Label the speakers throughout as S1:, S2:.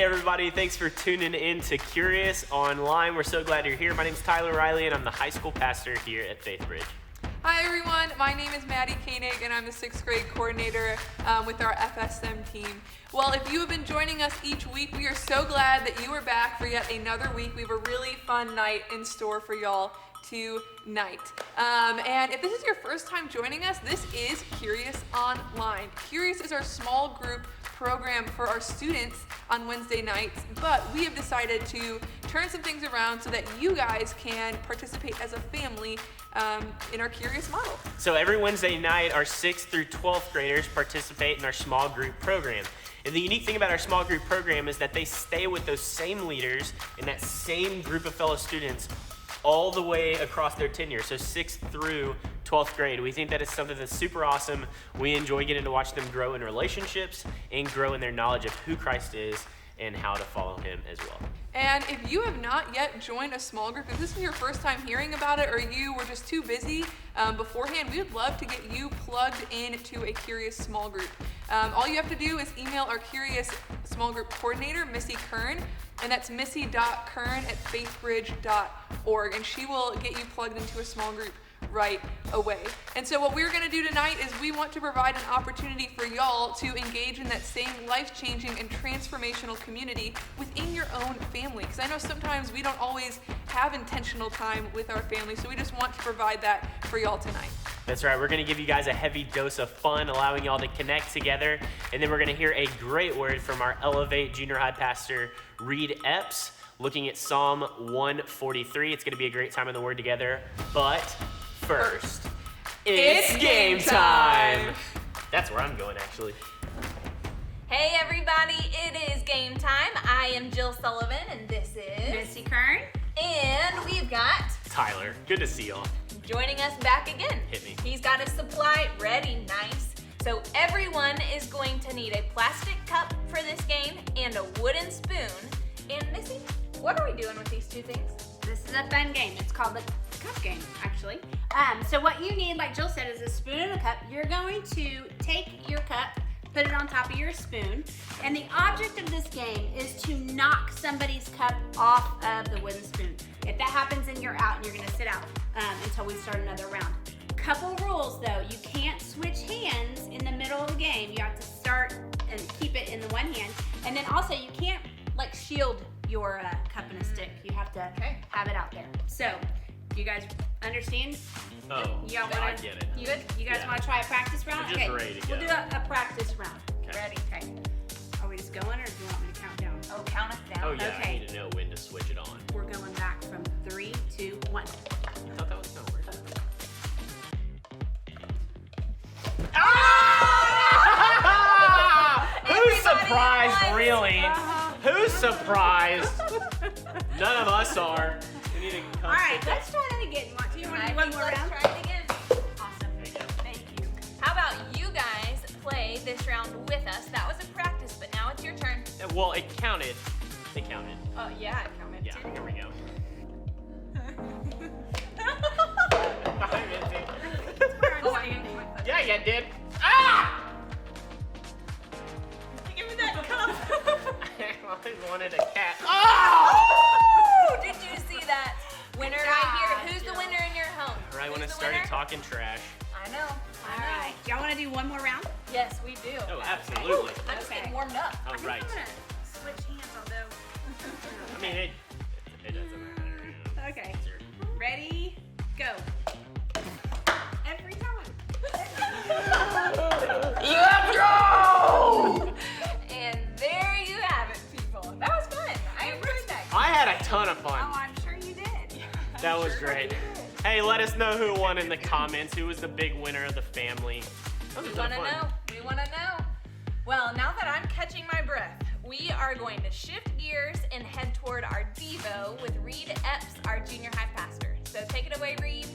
S1: Hey everybody, thanks for tuning in to Curious Online. We're so glad you're here. My name is Tyler Riley and I'm the high school pastor here at Faith Bridge.
S2: Hi everyone, my name is Maddie Koenig and I'm the 6th grade coordinator with our FSM team. Well, if you have been joining us each week, we are so glad that you are back for yet another week. We have a really fun night in store for y'all tonight. And if this is your first time joining us, this is Curious Online. Curious is our small group program for our students on Wednesday nights, but we have decided to turn some things around so that you guys can participate as a family in our Curious model.
S1: So every Wednesday night, our 6th through 12th graders participate in our small group program. And the unique thing about our small group program is that they stay with those same leaders in that same group of fellow students all the way across their tenure, so 6th through 12th grade. We think that is something that's super awesome. We enjoy getting to watch them grow in relationships and grow in their knowledge of who Christ is and how to follow him as well.
S2: And if you have not yet joined a small group, if this is your first time hearing about it or you were just too busy beforehand, we would love to get you plugged into a Curious small group. All you have to do is email our Curious small group coordinator, Missy Kern, and that's missy.kern@faithbridge.org, and she will get you plugged into a small group right away. And so what we're going to do tonight is we want to provide an opportunity for y'all to engage in that same life-changing and transformational community within your own family. Because I know sometimes we don't always have intentional time with our family, so we just want to provide that for y'all tonight.
S1: That's right. We're going to give you guys a heavy dose of fun, allowing y'all to connect together. And then we're going to hear a great word from our Elevate Junior High pastor, Reed Epps, looking at Psalm 143. It's going to be a great time in the Word together. But first, it's game time. That's where I'm going, actually.
S3: Hey everybody, it is game time. I am Jill Sullivan and this is
S4: Missy Kern.
S3: And we've got
S1: Tyler, good to see y'all.
S3: joining us back again.
S1: Hit me.
S3: He's got his supply ready, nice. So everyone is going to need a plastic cup for this game and a wooden spoon. And Missy, what are we doing with these two things?
S4: This is a fun game. It's called the cup game, actually. So what you need, like Jill said, is a spoon and a cup. You're going to take your cup, put it on top of your spoon, and the object of this game is to knock somebody's cup off of the wooden spoon. If that happens, then you're out, and you're going to sit out until we start another round. Couple rules, though. You can't switch hands in the middle of the game. You have to start and keep it in the one hand. And then also, you can't, like, shield your cup and a stick. You have to have it out there. So, you guys understand?
S1: Oh,
S4: Y'all
S1: I
S4: wanna,
S1: get it.
S4: You guys
S1: Yeah.
S4: want to try a practice round?
S1: I'm just ready to
S4: We'll
S1: go.
S4: do a practice round.
S1: Okay.
S4: Ready? Okay. Are we just going, or do you want me to count down?
S3: Oh, count us down.
S1: Oh, yeah, I
S4: Okay.
S1: need to know when to switch it on.
S4: We're going back from 3, 2, 1.
S1: I thought that was going to work. Who's surprised,
S3: won.
S1: really? Who's surprised? None of us are. We need to come
S4: All right,
S1: sit
S4: let's try that again. You want to do
S3: I
S4: one
S3: think
S4: more
S3: let's
S4: round?
S3: try it again.
S4: Awesome.
S1: There you go.
S4: Thank you.
S3: How about you guys play this round with us? That was a practice, but now it's your turn.
S1: Well, it counted. It counted.
S3: Oh, yeah, it counted
S1: Yeah,
S3: too.
S1: here we go. Yeah, you did. Ah!
S3: Give me that cup.
S1: I wanted a cat. Oh!
S3: Oh, did you see that? Winner right here. Who's the winner in your home?
S1: Right when I
S3: Who's the
S1: started
S3: winner?
S1: talking trash.
S3: I know.
S4: All right. Y'all want to do one more round?
S3: Yes, we do.
S1: Oh, absolutely.
S3: I'm just
S4: Okay.
S3: getting warmed up.
S1: All right.
S4: I'm going to switch hands, although.
S1: I mean, it doesn't matter. You know.
S4: Okay. Ready? Go. Every time.
S1: Let's go!
S3: And there you have it, people. That was fun. I enjoyed that.
S1: I had a ton of
S4: Oh,
S1: fun.
S4: I'm sure you did.
S1: That was great. Hey, let us know who won in the comments. Who was the big winner of the family? That was
S3: We
S1: a ton
S3: want
S1: of
S3: to
S1: fun.
S3: know. We want to know. Well, now that I'm catching my breath, we are going to shift gears and head toward our Devo with Reed Epps, our junior high pastor. So take it away, Reed.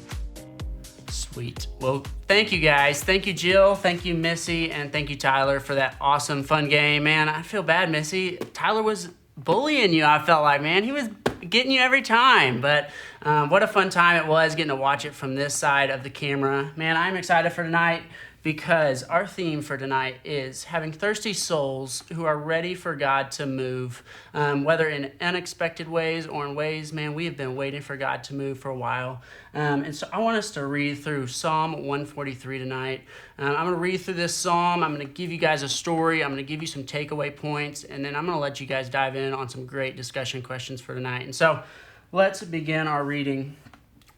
S5: Sweet. Well, thank you guys. Thank you, Jill. Thank you, Missy. And thank you, Tyler, for that awesome, fun game. Man, I feel bad, Missy. Tyler was bullying you, I felt like, man. He was getting you every time. But What a fun time it was getting to watch it from this side of the camera. Man, I'm excited for tonight because our theme for tonight is having thirsty souls who are ready for God to move, whether in unexpected ways or in ways, man, we have been waiting for God to move for a while. And so I want us to read through Psalm 143 tonight. I'm going to read through this psalm. I'm going to give you guys a story. I'm going to give you some takeaway points, and then I'm going to let you guys dive in on some great discussion questions for tonight. And so let's begin our reading.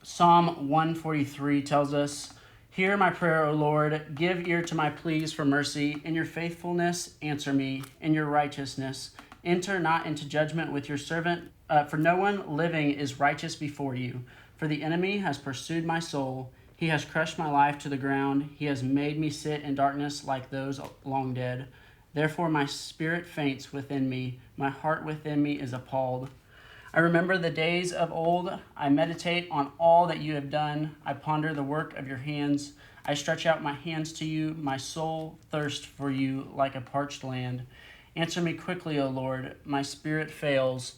S5: Psalm 143 tells us, "Hear my prayer, O Lord. Give ear to my pleas for mercy. In your faithfulness, answer me. In your righteousness, enter not into judgment with your servant. For no one living is righteous before you. For the enemy has pursued my soul. He has crushed my life to the ground. He has made me sit in darkness like those long dead. Therefore my spirit faints within me. My heart within me is appalled. I remember the days of old. I meditate on all that you have done. I ponder the work of your hands. I stretch out my hands to you. My soul thirsts for you like a parched land. Answer me quickly, O Lord. My spirit fails.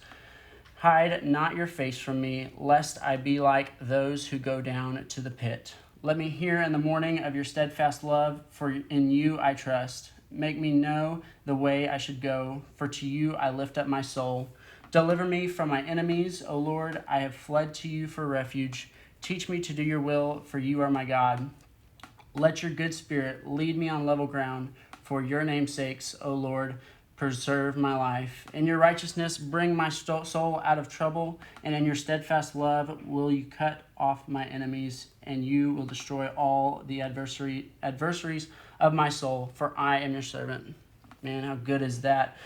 S5: Hide not your face from me, lest I be like those who go down to the pit. Let me hear in the morning of your steadfast love, for in you I trust. Make me know the way I should go, for to you I lift up my soul. Deliver me from my enemies, O Lord. I have fled to you for refuge. Teach me to do your will, for you are my God. Let your good spirit lead me on level ground. For your name's sakes, O Lord, preserve my life. In your righteousness, bring my soul out of trouble, and in your steadfast love will you cut off my enemies, and you will destroy all the adversaries of my soul, for I am your servant." Man, how good is that?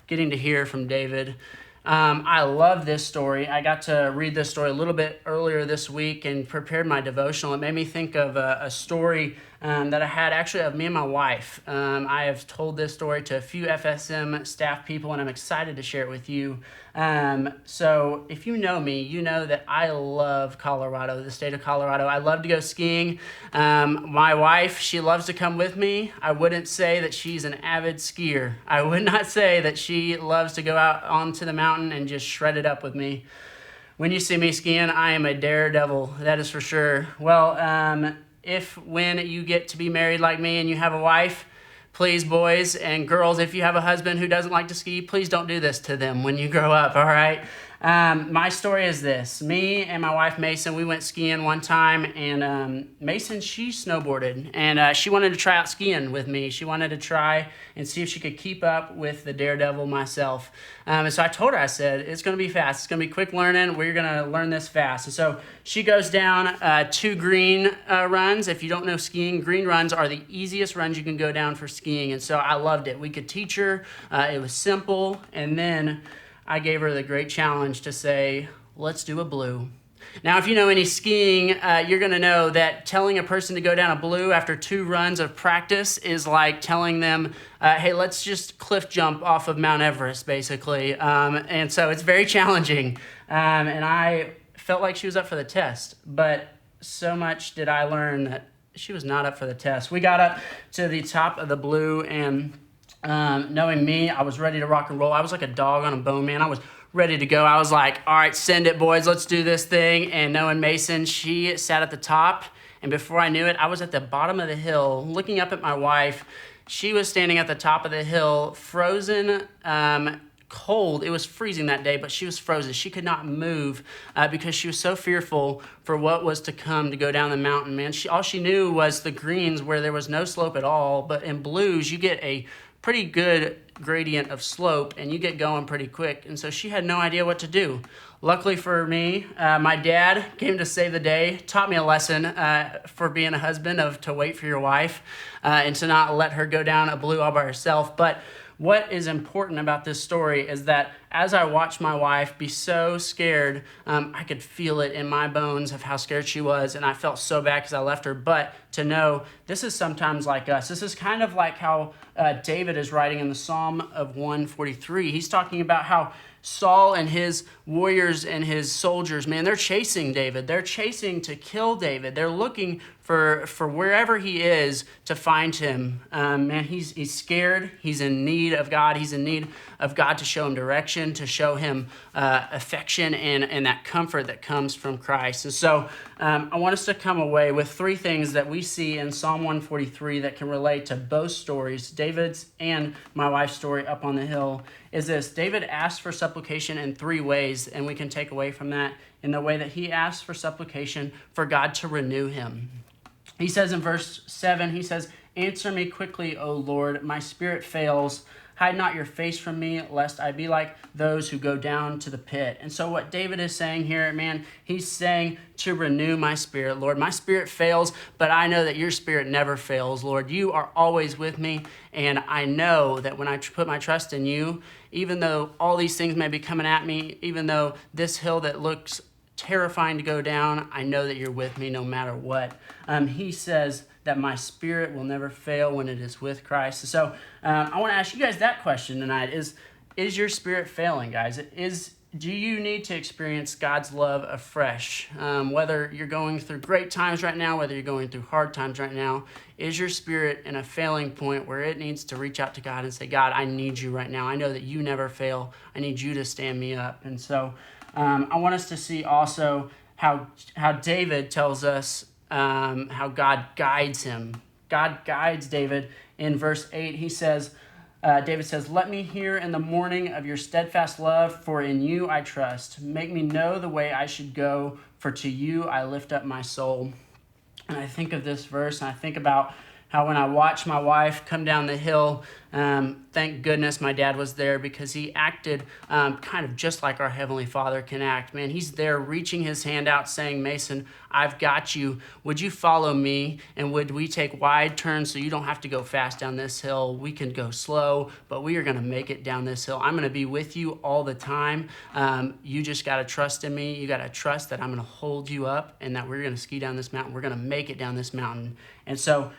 S5: Getting to hear from David. I love this story. I got to read this story a little bit earlier this week and prepared my devotional. It made me think of a story that I had actually of me and my wife. I have told this story to a few FSM staff people, and I'm excited to share it with you. So if you know me, you know that I love Colorado, the state of Colorado. I love to go skiing. My wife, she loves to come with me. I wouldn't say that she's an avid skier. I would not say that she loves to go out onto the mountain and just shred it up with me. When you see me skiing, I am a daredevil, that is for sure. Well, if when you get to be married like me and you have a wife, please, boys and girls, if you have a husband who doesn't like to ski, please don't do this to them when you grow up, all right? My story is this. Me and my wife, Mason, we went skiing one time, and Mason, she snowboarded, and she wanted to try out skiing with me. She wanted to try and see if she could keep up with the daredevil myself. And so I told her, I said, it's going to be fast. It's going to be quick learning. We're going to learn this fast. And so she goes down 2 green runs. If you don't know skiing, green runs are the easiest runs you can go down for skiing. And so I loved it. We could teach her. It was simple. And then I gave her the great challenge to say, let's do a blue. Now, if you know any skiing, you're going to know that telling a person to go down a blue after 2 runs of practice is like telling them, hey, let's just cliff jump off of Mount Everest, basically. And so it's very challenging. And I felt like she was up for the test, but so much did I learn that she was not up for the test. We got up to the top of the blue, and knowing me, I was ready to rock and roll. I was like a dog on a bone, man. I was ready to go. I was like, all right, send it, boys. Let's do this thing. And knowing Mason, she sat at the top. And before I knew it, I was at the bottom of the hill looking up at my wife. She was standing at the top of the hill, frozen, cold. It was freezing that day, but she was frozen. She could not move because she was so fearful for what was to come to go down the mountain, man. All she knew was the greens where there was no slope at all. But in blues, you get a pretty good gradient of slope, and you get going pretty quick. And so she had no idea what to do. Luckily for me, my dad came to save the day, taught me a lesson for being a husband of to wait for your wife and to not let her go down a blue all by herself. But what is important about this story is that as I watched my wife be so scared, I could feel it in my bones of how scared she was, and I felt so bad because I left her. But to know this is sometimes like us. This is kind of like how David is writing in the Psalm of 143. He's talking about how Saul and his warriors and his soldiers, man, they're chasing David. They're chasing to kill David. They're looking for wherever he is to find him. Man, he's scared. He's in need of God. He's in need of God to show him direction, to show him affection and that comfort that comes from Christ. And so I want us to come away with three things that we see in Psalm 143 that can relate to both stories, David's and my wife's story up on the hill, is this. David asked for supplication in three ways, and we can take away from that in the way that he asked for supplication for God to renew him. He says in verse 7, he says, "Answer me quickly, O Lord, my spirit fails. Hide not your face from me, lest I be like those who go down to the pit." And so what David is saying here, man, he's saying to renew my spirit, Lord. My spirit fails, but I know that your spirit never fails, Lord. You are always with me, and I know that when I put my trust in you, even though all these things may be coming at me, even though this hill that looks terrifying to go down, I know that you're with me no matter what. He says that my spirit will never fail when it is with Christ. So I want to ask you guys that question tonight. Is your spirit failing, guys? Do you need to experience God's love afresh? Whether you're going through great times right now, whether you're going through hard times right now, is your spirit in a failing point where it needs to reach out to God and say, God, I need you right now. I know that you never fail. I need you to stand me up. And so I want us to see also how David tells us how God guides him. God guides David. In verse 8, he says, David says, "Let me hear in the morning of your steadfast love, for in you I trust. Make me know the way I should go, for to you I lift up my soul." And I think of this verse, and I think about how when I watch my wife come down the hill, thank goodness my dad was there, because he acted kind of just like our Heavenly Father can act. Man, he's there reaching his hand out saying, "Mason, I've got you. Would you follow me? And would we take wide turns so you don't have to go fast down this hill? We can go slow, but we are going to make it down this hill. I'm going to be with you all the time. You just got to trust in me. You got to trust that I'm going to hold you up and that we're going to ski down this mountain. We're going to make it down this mountain." And so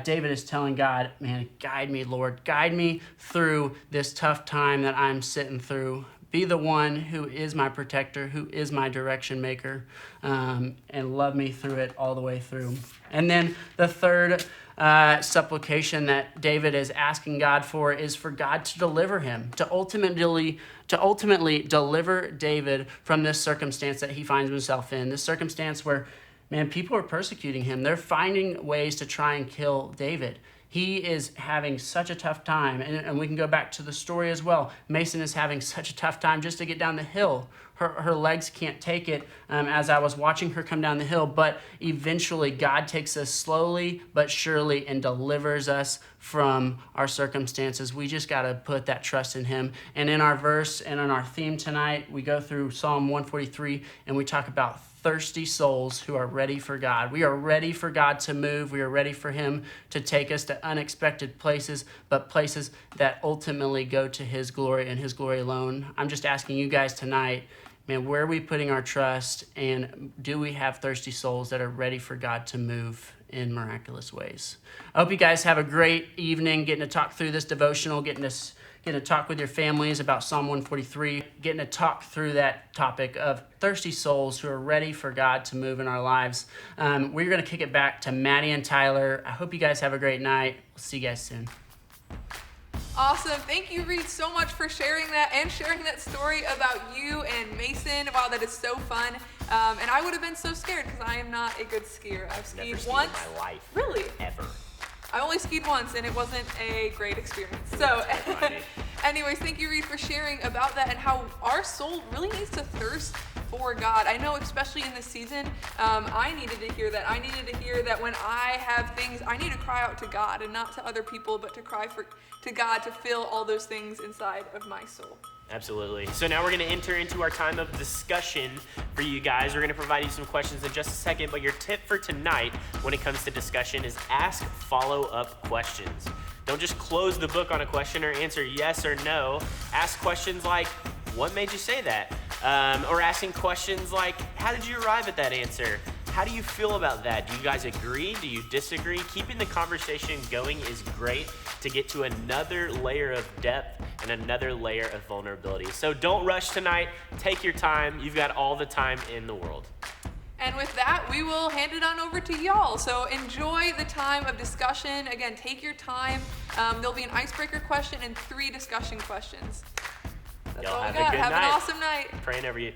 S5: David is telling God, man, guide me, Lord. Guide me through this tough time that I'm sitting through. Be the one who is my protector, who is my direction maker, and love me through it all the way through. And then the third supplication that David is asking God for is for God to deliver him, to ultimately deliver David from this circumstance that he finds himself in, this circumstance where, man, people are persecuting him. They're finding ways to try and kill David. He is having such a tough time. And we can go back to the story as well. Mason is having such a tough time just to get down the hill. Her legs can't take it as I was watching her come down the hill. But eventually God takes us slowly but surely and delivers us from our circumstances. We just got to put that trust in him. And in our verse and in our theme tonight, we go through Psalm 143 and we talk about thirsty souls who are ready for God. We are ready for God to move. We are ready for him to take us to unexpected places, but places that ultimately go to his glory and his glory alone. I'm just asking you guys tonight, man, where are we putting our trust? And do we have thirsty souls that are ready for God to move in miraculous ways? I hope you guys have a great evening getting to talk through this devotional, getting to talk with your families about Psalm 143, getting to talk through that topic of thirsty souls who are ready for God to move in our lives. We're going to kick it back to Maddie and Tyler. I hope you guys have a great night. We'll see you guys soon.
S2: Awesome. Thank you, Reed, so much for sharing that and sharing that story about you and Mason. Wow, that is so fun. And I would have been so scared because I am not a good skier. I've skied once.
S1: In my life.
S2: Really?
S1: Ever.
S2: I only skied once and it wasn't a great experience. So anyways, thank you, Reed, for sharing about that and how our soul really needs to thirst for God. I know, especially in this season, I needed to hear that. I needed to hear that when I have things, I need to cry out to God and not to other people, but to cry to God to fill all those things inside of my soul.
S1: Absolutely. So now we're going to enter into our time of discussion for you guys. We're going to provide you some questions in just a second, but your tip for tonight when it comes to discussion is ask follow-up questions. Don't just close the book on a question or answer yes or no. Ask questions like, what made you say that? Or asking questions like, how did you arrive at that answer? How do you feel about that? Do you guys agree? Do you disagree? Keeping the conversation going is great to get to another layer of depth and another layer of vulnerability. So don't rush tonight. Take your time. You've got all the time in the world.
S2: And with that, we will hand it on over to y'all. So enjoy the time of discussion. Again, take your time. There'll be an icebreaker question and 3 discussion questions. That's
S1: Y'all
S2: all we
S1: have a
S2: got.
S1: good
S2: Have
S1: night.
S2: an awesome night.
S1: Praying over you.